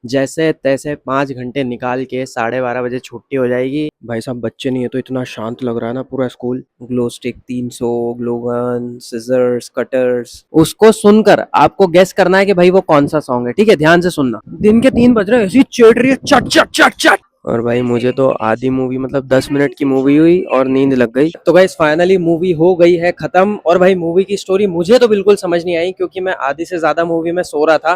जैसे तैसे 5 घंटे निकाल के 12:30 बजे छुट्टी हो जाएगी। भाई साहब बच्चे नहीं है तो इतना शांत लग रहा है ना पूरा school. Glow stick 300, glue gun, scissors, cutters. उसको सुनकर आपको गेस करना है कि भाई वो कौन सा सॉन्ग है। ठीक है, ध्यान से सुनना। दिन के 3 बज रहे हैं, ऐसी चिढ़ रही है, चट चट चट चट। और भाई मुझे तो आधी मूवी मतलब 10 मिनट की मूवी हुई और नींद लग गई। तो गाइस फाइनली मूवी हो गई है खत्म। और भाई मूवी की स्टोरी मुझे तो बिल्कुल समझ नहीं आई क्योंकि मैं आधी से ज्यादा मूवी में सो रहा था।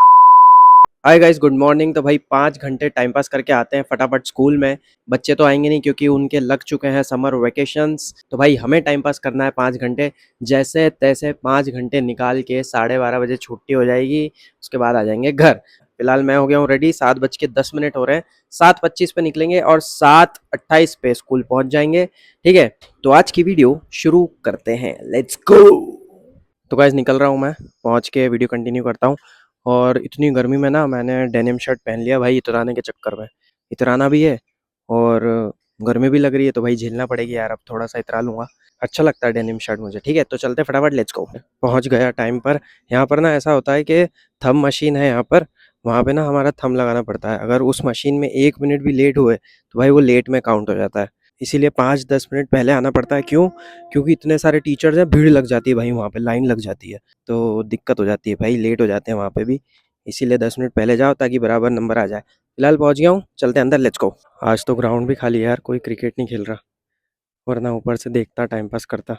Hi guys, good morning. तो भाई 5 घंटे टाइम पास करके आते हैं फटाफट स्कूल में। बच्चे तो आएंगे नहीं क्योंकि उनके लग चुके हैं समर वेकेशंस। तो भाई हमें टाइम पास करना है 5 घंटे। जैसे तैसे 5 घंटे निकाल के 12:30 बजे छुट्टी हो जाएगी। उसके बाद आ जाएंगे घर। फिलहाल मैं हो गया हूँ रेडी। 7:10 हो रहे हैं। 7:25 पे निकलेंगे और 7:28 पे स्कूल पहुंच जाएंगे। ठीक है, तो आज की वीडियो शुरू करते हैं। Let's go. तो गाइस निकल रहा हूँ मैं। पहुंच के वीडियो कंटिन्यू करता हूँ। और इतनी गर्मी में ना मैंने डेनिम शर्ट पहन लिया भाई, इतराने के चक्कर में। इतराना भी है और गर्मी भी लग रही है तो भाई झेलना पड़ेगी यार। अब थोड़ा सा इतरा लूंगा। अच्छा लगता है डेनिम शर्ट मुझे। ठीक है, तो चलते फटाफट, लेट्स गो। पहुंच गया टाइम पर। यहाँ पर ना ऐसा होता है कि थंब मशीन है यहाँ पर। वहाँ पे ना हमारा थंब लगाना पड़ता है। अगर उस मशीन में 1 मिनट भी लेट हुए तो भाई वो लेट में काउंट हो जाता है। इसीलिए 5-10 मिनट पहले आना पड़ता है। क्यों? क्योंकि इतने सारे टीचर्स हैं, भीड़ लग जाती है भाई, वहाँ पे लाइन लग जाती है। तो दिक्कत हो जाती है भाई, लेट हो जाते हैं वहाँ पे भी। इसीलिए 10 मिनट पहले जाओ ताकि बराबर नंबर आ जाए। फिलहाल पहुँच गया हूँ, चलते हैं अंदर, लेट्स गो। आज तो ग्राउंड भी खाली है यार, कोई क्रिकेट नहीं खेल रहा। वरना ऊपर से देखता, टाइम पास करता।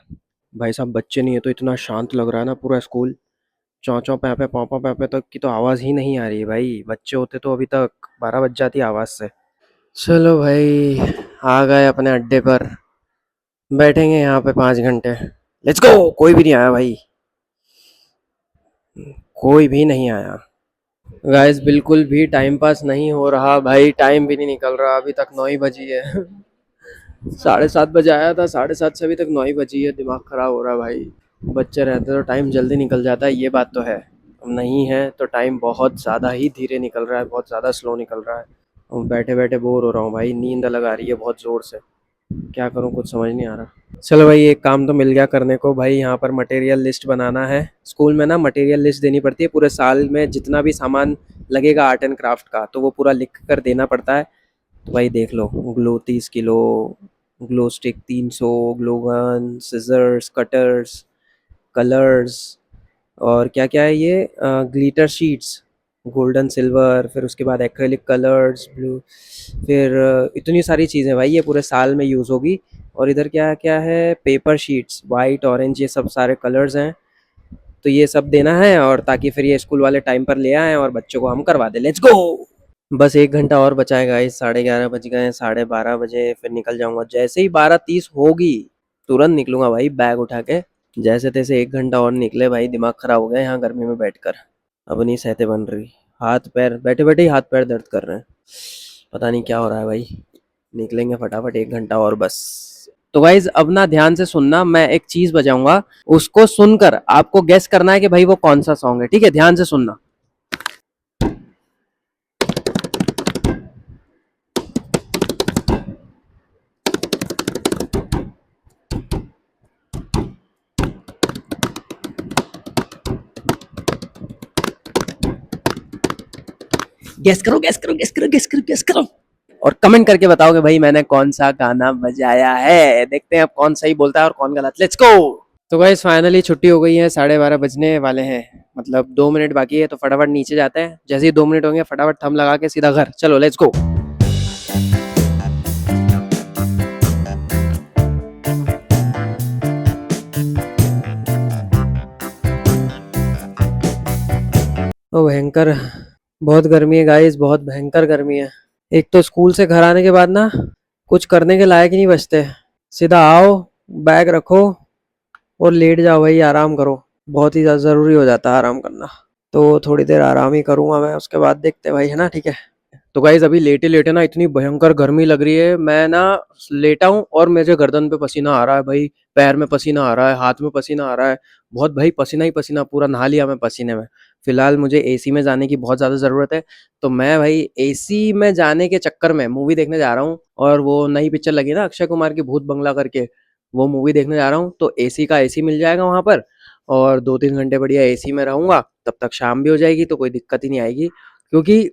भाई साहब बच्चे नहीं है तो इतना शांत लग रहा है ना पूरा स्कूल। चौं चौं पे पे पौ पे पे तक की तो आवाज़ ही नहीं आ रही है भाई। बच्चे होते तो अभी तक 12 बज जाती आवाज़ से। चलो भाई, आ गए अपने अड्डे पर। बैठेंगे यहाँ पे 5 घंटे। Let's go. कोई भी नहीं आया भाई, कोई भी नहीं आया। गाइस बिल्कुल भी टाइम पास नहीं हो रहा भाई, टाइम भी नहीं निकल रहा। अभी तक 9 ही बजी है। 7:30 बजे आया था, 7:30 से अभी तक 9 ही बजी है। दिमाग खराब हो रहा है भाई। बच्चे रहते तो टाइम जल्दी निकल जाता है, ये बात तो है। अब नहीं है तो टाइम बहुत ज़्यादा ही धीरे निकल रहा है, बहुत ज़्यादा स्लो निकल रहा है। और बैठे बैठे बोर हो रहा हूँ भाई, नींद अलग आ रही है बहुत ज़ोर से। क्या करूँ, कुछ समझ नहीं आ रहा। चलो भाई, एक काम तो मिल गया करने को भाई। यहाँ पर मटेरियल लिस्ट बनाना है। स्कूल में ना मटेरियल लिस्ट देनी पड़ती है पूरे साल में, जितना भी सामान लगेगा आर्ट एंड क्राफ्ट का, तो वो पूरा लिख कर देना पड़ता है। तो भाई देख लो, glue 30 kilo, glue stick 300, glue gun, scissors, cutters, colours, और क्या क्या है ये, ग्लिटर शीट्स, गोल्डन सिल्वर, फिर उसके बाद एक्रेलिक कलर्स, ब्लू, फिर इतनी सारी चीज़ें भाई, ये पूरे साल में यूज़ होगी। और इधर क्या क्या है, पेपर शीट्स, वाइट, ऑरेंज, ये सब सारे कलर्स हैं। तो ये सब देना है, और ताकि फिर ये स्कूल वाले टाइम पर ले आएँ और बच्चों को हम करवा दें। Let's go. बस 1 घंटा और बचा है गाइस। 11:30 बज गए हैं। 12:30 बजे फिर निकल जाऊंगा। जैसे ही 12:30 होगी तुरंत निकलूंगा भाई, बैग उठा के। जैसे तैसे 1 घंटा और निकले भाई, दिमाग खराब हो गया यहाँ गर्मी में बैठकर। अब नहीं सहते बन रही। हाथ पैर, बैठे बैठे ही हाथ पैर दर्द कर रहे हैं। पता नहीं क्या हो रहा है भाई। निकलेंगे फटाफट, 1 घंटा और बस। तो गाइज अब ना ध्यान से सुनना, मैं एक चीज बजाऊंगा। उसको सुनकर आपको गेस करना है कि भाई वो कौन सा सॉन्ग है। ठीक है, ध्यान से सुनना। गेस करो, गेस करो, गेस करो, गेस करो, गेस करो। और कमेंट करके बताओ कि भाई मैंने कौन सा गाना बजाया है। देखते हैं अब कौन सही बोलता है और कौन गलत। Let's go. तो गाइस फाइनली छुट्टी हो गई है। 12:30 बजने वाले हैं, मतलब 2 मिनट बाकी है। तो फटाफट नीचे जाते हैं। जैसे ही 2 मिनट होंगे फटाफट थंब लगा के सीधा घर। चलो लेट्स गो। ओ भयंकर, बहुत गर्मी है गाइस, बहुत भयंकर गर्मी है। एक तो स्कूल से घर आने के बाद ना कुछ करने के लायक ही नहीं बचते। सीधा आओ, बैग रखो और लेट जाओ भाई, आराम करो। बहुत ही ज़्यादा ज़रूरी हो जाता है आराम करना। तो थोड़ी देर आराम ही करूँगा मैं, उसके बाद देखते हैं भाई, है ना। ठीक है, तो गाइज अभी लेटे लेटे ना इतनी भयंकर गर्मी लग रही है। मैं ना लेटा हूँ और मेरे गर्दन पे पसीना आ रहा है भाई, पैर में पसीना आ रहा है, हाथ में पसीना आ रहा है। बहुत भाई, पसीना ही पसीना, पूरा नहा लिया मैं पसीने में। फिलहाल मुझे एसी में जाने की बहुत ज़्यादा ज़रूरत है। तो मैं भाई एसी में जाने के चक्कर में मूवी देखने जा रहा हूँ। और वो नई पिक्चर लगी ना अक्षय कुमार की, भूत बंगला करके, वो मूवी देखने जा रहा हूँ। तो एसी का एसी मिल जाएगा वहाँ पर, और 2-3 घंटे बढ़िया एसी में रहूँगा। तब तक शाम भी हो जाएगी तो कोई दिक्कत ही नहीं आएगी। क्योंकि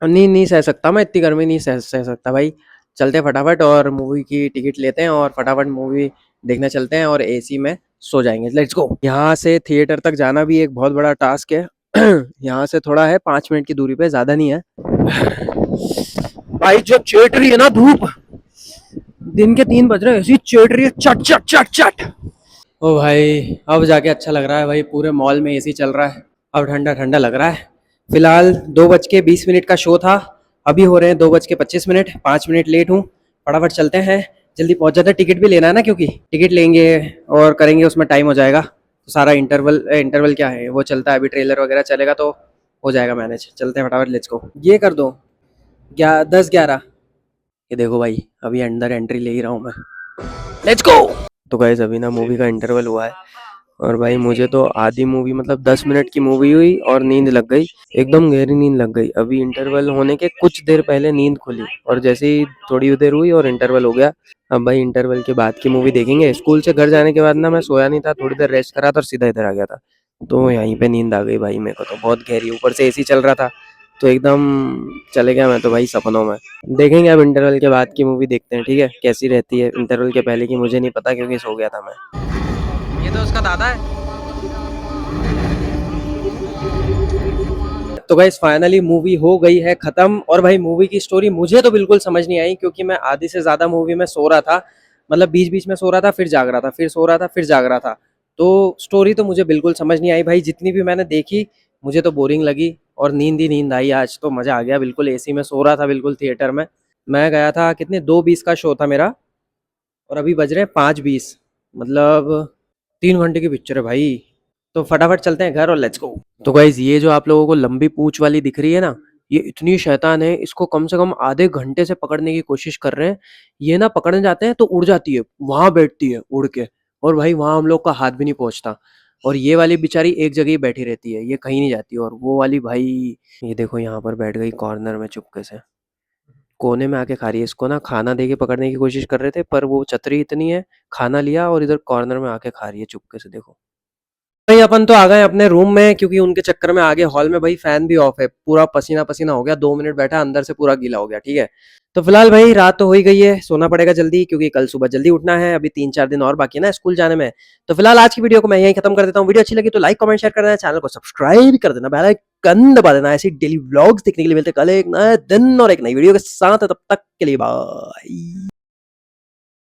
नहीं नहीं सह सकता मैं, इतनी गर्मी नहीं सह सकता भाई। चलते हैं फटाफट और मूवी की टिकट लेते हैं और फटाफट मूवी देखने चलते हैं और एसी में सो जाएंगे। Let's go. यहाँ से थिएटर तक जाना भी एक बहुत बड़ा टास्क है। यहाँ से थोड़ा है 5 मिनट की दूरी पे, ज्यादा नहीं है। भाई जो चेट रही है ना धूप, दिन के 3 बज रहे हैं, ऐसी चेट रही है, चट चट चट चट। ओ भाई अब जाके अच्छा लग रहा है भाई, पूरे मॉल में एसी चल रहा है, अब ठंडा ठंडा लग रहा है। फिलहाल 2:20 का शो था, अभी हो रहे हैं 2:25, 5 मिनट लेट हूँ। फटाफट चलते हैं, जल्दी पहुंच जाते हैं। टिकट भी लेना है ना, क्योंकि टिकट लेंगे और करेंगे उसमें टाइम हो जाएगा। तो सारा इंटरवल इंटरवल क्या है वो चलता है, अभी ट्रेलर वगैरह चलेगा तो हो जाएगा मैनेज। चलते हैं फटाफट, लेट्स गो। ये कर दो 10-11। ये देखो भाई अभी अंदर एंट्री ले ही रहा हूँ मैं, लेट्स गो। तो गाइस अभी ना मूवी का इंटरवल हुआ है और भाई मुझे तो आधी मूवी मतलब 10 मिनट की मूवी हुई और नींद लग गई, एकदम गहरी नींद लग गई। अभी इंटरवल होने के कुछ देर पहले नींद खुली और जैसे ही थोड़ी देर हुई और इंटरवल हो गया। अब भाई इंटरवल के बाद की मूवी देखेंगे। स्कूल से घर जाने के बाद ना मैं सोया नहीं था, थोड़ी देर रेस्ट करा था और सीधा इधर आ गया था, तो यहीं पे नींद आ गई भाई मेरे को तो बहुत गहरी। ऊपर से एसी चल रहा था तो एकदम चले गया मैं तो भाई सपनों में। देखेंगे अब इंटरवल के बाद की मूवी, देखते हैं ठीक है कैसी रहती है। इंटरवल के पहले की मुझे नहीं पता क्योंकि सो गया था मैं। ये तो उसका दादा है। तो गाइस फाइनली मूवी हो गई है खत्म। और भाई मूवी की स्टोरी मुझे तो बिल्कुल समझ नहीं आई, क्योंकि मैं आधी से ज्यादा मूवी में सो रहा था। मतलब बीच बीच में सो रहा था, फिर जाग रहा था, फिर सो रहा था, फिर जाग रहा था। तो स्टोरी तो मुझे बिल्कुल समझ नहीं आई भाई, जितनी भी मैंने देखी मुझे तो बोरिंग लगी और नींद ही नींद आई। आज तो मजा आ गया, बिल्कुल एसी में सो रहा था, बिल्कुल थिएटर में। मैं गया था कितने 2:20 का शो था मेरा और अभी बज रहे हैं 5:20, मतलब 3 घंटे की पिक्चर है भाई। तो फटाफट चलते हैं घर और लेट्स गो। तो गाइज ये जो आप लोगों को लंबी पूंछ वाली दिख रही है ना, ये इतनी शैतान है, इसको कम से कम आधे घंटे से पकड़ने की कोशिश कर रहे हैं। ये ना पकड़ने जाते हैं तो उड़ जाती है, वहां बैठती है उड़ के, और भाई वहां हम लोग का हाथ भी नहीं पहुंचता। और ये वाली बेचारी एक जगह ही बैठी रहती है, ये कहीं नहीं जाती। और वो वाली भाई ये देखो यहाँ पर बैठ गई कॉर्नर में चुपके से, कोने में आके खा रही है। इसको ना खाना दे के पकड़ने की कोशिश कर रहे थे पर वो चतरी इतनी है, खाना लिया और इधर कॉर्नर में आके खा रही है चुपके से, देखो। भाई अपन तो आ गए अपने रूम में, क्योंकि उनके चक्कर में आगे हॉल में भाई फैन भी ऑफ है, पूरा पसीना पसीना हो गया। 2 मिनट बैठा अंदर से पूरा गीला हो गया, ठीक है। तो फिलहाल भाई रात तो हो ही गई है, सोना पड़ेगा जल्दी, क्योंकि कल सुबह जल्दी उठना है। अभी 3-4 दिन और बाकी है ना स्कूल जाने में। तो फिलहाल आज की वीडियो को मैं यहीं खत्म कर देता हूँ। वीडियो अच्छी लगी तो लाइक कमेंट शेयर कर देना, चैनल को सब्सक्राइब कर देना, बेल आइकन दबा देना। ऐसी डेली व्लॉग्स देखने के लिए मिलते कल एक नए दिन और एक नई वीडियो के साथ। तब तक के लिए बाय।